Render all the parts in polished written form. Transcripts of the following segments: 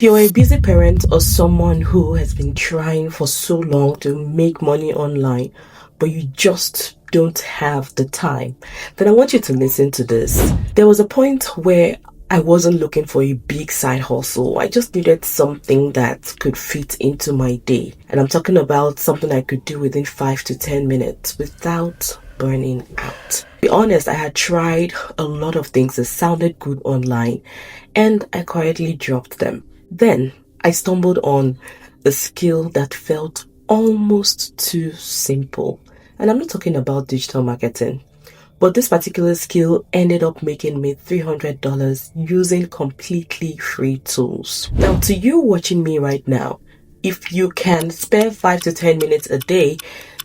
You're a busy parent or someone who has been trying for so long to make money online, but you just don't have the time, then I want you to listen to this. There was a point where I wasn't looking for a big side hustle. I just needed something that could fit into my day. And I'm talking about something I could do within 5 to 10 minutes without burning out. To be honest, I had tried a lot of things that sounded good online and I quietly dropped them. Then I stumbled on a skill that felt almost too simple. And I'm not talking about digital marketing, but this particular skill ended up making me $300 using completely free tools. Now, to you watching me right now, if you can spare 5 to 10 minutes a day,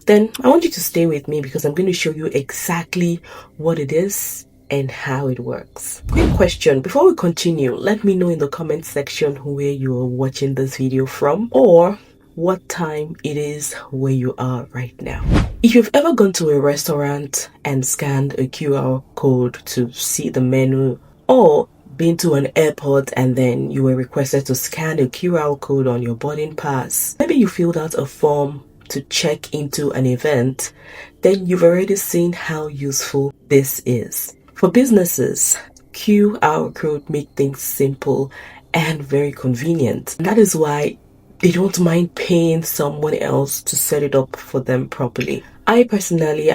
then I want you to stay with me because I'm going to show you exactly what it is and how it works. Quick question before we continue, let me know in the comment section where you are watching this video from or what time it is where you are right now. If you've ever gone to a restaurant and scanned a QR code to see the menu, or been to an airport and then you were requested to scan a QR code on your boarding pass, maybe you filled out a form to check into an event, then you've already seen how useful this is. For businesses, QR code make things simple and very convenient. And that is why they don't mind paying someone else to set it up for them properly. I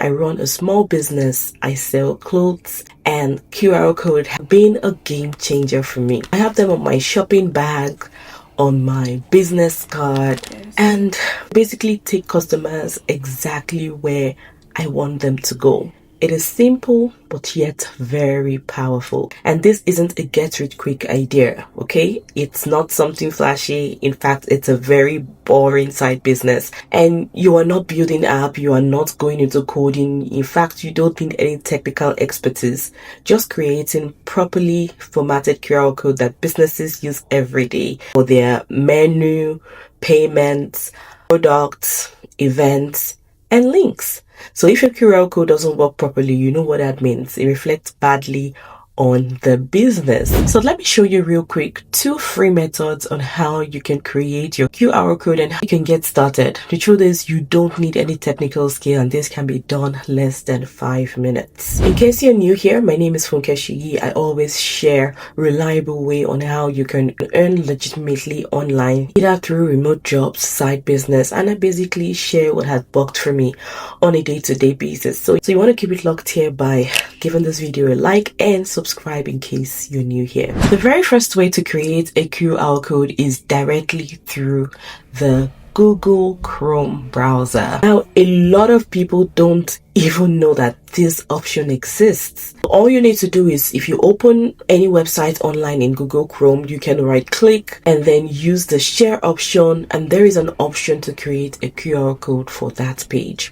run a small business. I sell clothes, and QR code have been a game changer for me. I have them on my shopping bag, on my business card, and basically take customers exactly where I want them to go. It is simple, but yet very powerful. And this isn't a get-rich-quick idea, okay? It's not something flashy. In fact, it's a very boring side business. And you are not building an app. You are not going into coding. In fact, you don't need any technical expertise. Just creating properly formatted QR code that businesses use every day for their menu, payments, products, events, and links. So if your QR code doesn't work properly, you know what that means. It reflects badly on the business. So let me show you real quick 2 free methods on how you can create your QR code and how you can get started. The truth is you don't need any technical skill and this can be done less than 5 minutes. In case you're new here, my name is Suyi. I always share reliable way on how you can earn legitimately online, either through remote jobs, side business, and I basically share what has worked for me on a day-to-day basis. So you want to keep it locked here by giving this video a like and subscribe in case you're new here. The very first way to create a QR code is directly through the Google Chrome browser. Now, a lot of people don't even know that this option exists. All you need to do is if you open any website online in Google Chrome, you can right click and then use the share option, and there is an option to create a QR code for that page.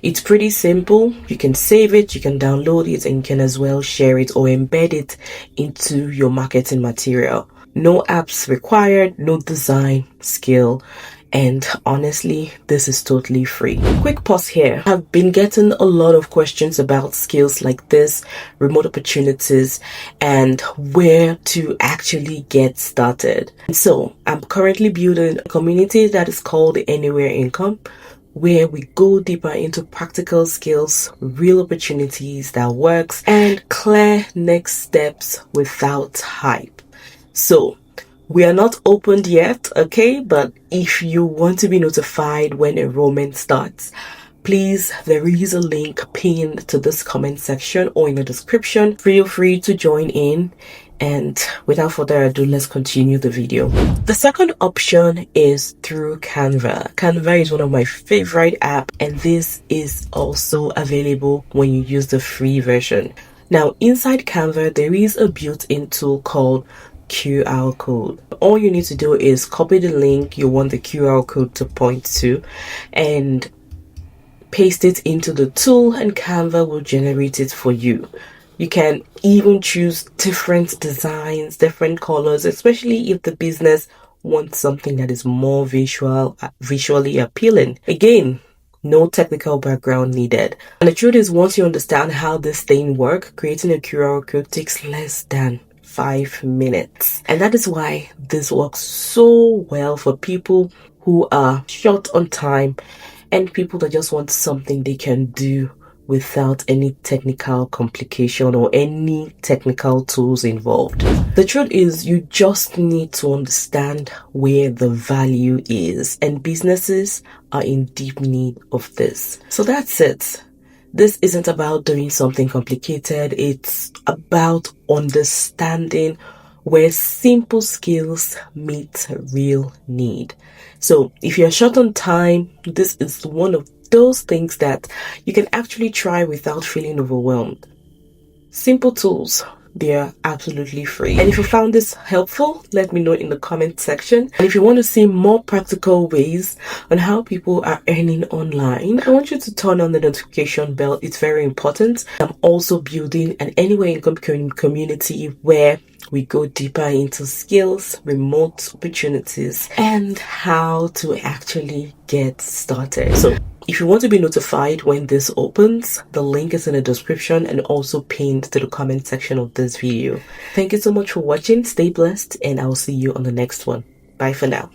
It's pretty simple. You can save it, you can download it, and you can as well share it or embed it into your marketing material. No apps required, no design skill. And honestly, this is totally free. Quick pause here. I've been getting a lot of questions about skills like this, remote opportunities, and where to actually get started. So I'm currently building a community that is called Anywhere Income, where we go deeper into practical skills, real opportunities that works, and clear next steps without hype. So we are not opened yet, okay? But if you want to be notified when enrollment starts, please, there is a link pinned to this comment section or in the description. Feel free to join in. And without further ado, let's continue the video. The second option is through Canva. Canva is one of my favorite apps, and this is also available when you use the free version. Now, inside Canva, there is a built-in tool called QR code. All you need to do is copy the link you want the QR code to point to and paste it into the tool, and Canva will generate it for you. You can even choose different designs, different colors, especially if the business wants something that is more visually appealing. Again, no technical background needed. And the truth is, once you understand how this thing works, creating a QR code takes less than 5 minutes. And that is why this works so well for people who are short on time and people that just want something they can do without any technical complication or any technical tools involved. The truth is, you just need to understand where the value is, and businesses are in deep need of this. So that's it. This isn't about doing something complicated. It's about understanding where simple skills meet real need. So if you're short on time, this is one of those things that you can actually try without feeling overwhelmed. Simple tools, they're absolutely free. And if you found this helpful, let me know in the comment section. And if you want to see more practical ways on how people are earning online, I want you to turn on the notification bell. It's very important. I'm also building an Anywhere Income community where we go deeper into skills, remote opportunities, and how to actually get started. So if you want to be notified when this opens, the link is in the description and also pinned to the comment section of this video. Thank you so much for watching. Stay blessed, and I'll see you on the next one. Bye for now.